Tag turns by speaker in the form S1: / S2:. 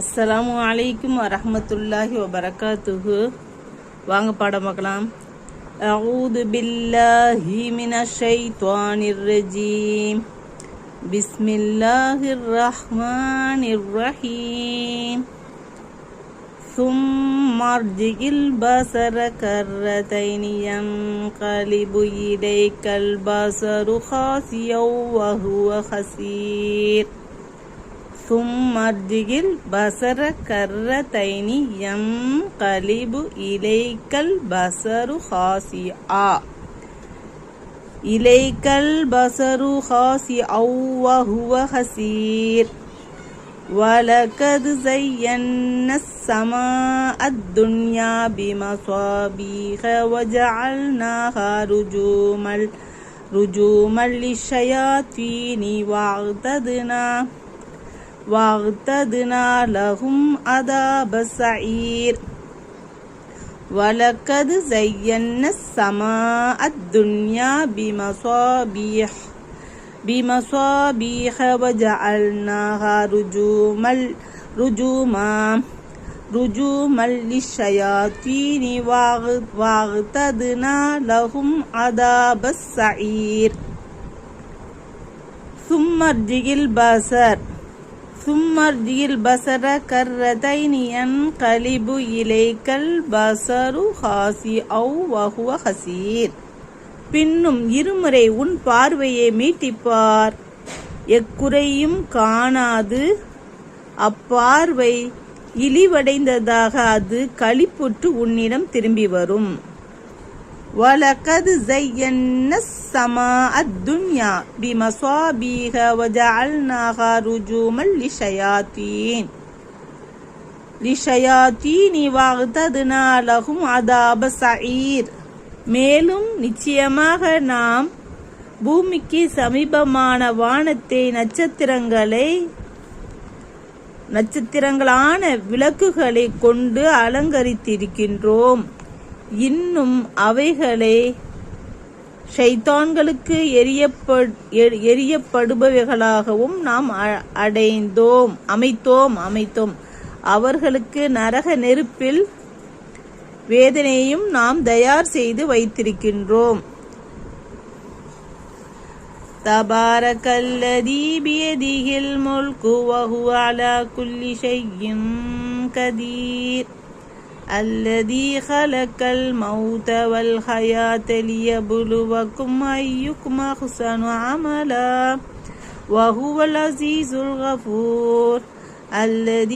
S1: அஸ்ஸலாமு அலைக்கும் வரஹ்மத்துல்லாஹி வபரகாத்துஹு. வாங்க பாடம் பார்க்கலாம். அஊது பில்லாஹி மினஷ் ஷைத்வானிர் ரஜீம். பிஸ்மில்லாஹிர் ரஹ்மானிர் ரஹீம். ثم ارجع البصر كرتين ينقلب إليك البصر خاسئا وهو حسير. ثم ارجع البصر كرتين ينقلب إليك البصر خاسئا وهو حسير. ولقد زينا السماء الدنيا بمصابيح وجعلناها رجوما للشياطين واعتدنا لهم عذاب السعير. ولقد زينا السماء الدنيا بمصابيح وجعلناها رجوما للشياطين واعتدنا لهم عذاب السعير. ثم ارجع البصر كرتين ينقلب إليك البصر خاسئا وهو حسير. பின்னும் இருமுறை உன் பார்வையை மீட்டிப்பார், எக்குறையும் காணாது அப்பார்வை இழிவடைந்ததாக அது களிப்புற்று உன்னிடம் திரும்பி வரும். وَلَقَدْ زَيَّنَّا السَّمَاءَ الدُّنْيَا بِمَصَابِيحَ وَجَعَلْنَاهَا رُجُومًا لِلشَّيَاطِينِ وَاعْتَدْنَا لَهُمْ عَذَابَ السَّعِيرِ. மேலும் நிச்சயமாக நாம் பூமிக்கு சமீபமான வானத்தை நட்சத்திரங்களான விளக்குகளை கொண்டு அலங்கரித்திருக்கின்றோம். இன்னும் அவைகளை ஷைத்தான்களுக்கு எரியப்படுபவைகளாகவும் நாம் அமைத்தோம். அவர்களுக்கு நரக நெருப்பில் வேதனையும் நாம் தயார் செய்து வைத்திருக்கின்றோம். தபாரகல்லதீ பியதிஹில் முல்கு வஹுவ அலா குல்லி ஷைஇன் கதீர். அல்லதீ ஹலக்கல் மௌத வல் ஹயாத லியப்லுவக்கும் அய்யுக்கும் அஹ்ஸனு அமலா வஹுவல் அஸீஸுல் கஃபூர். அல்லதீ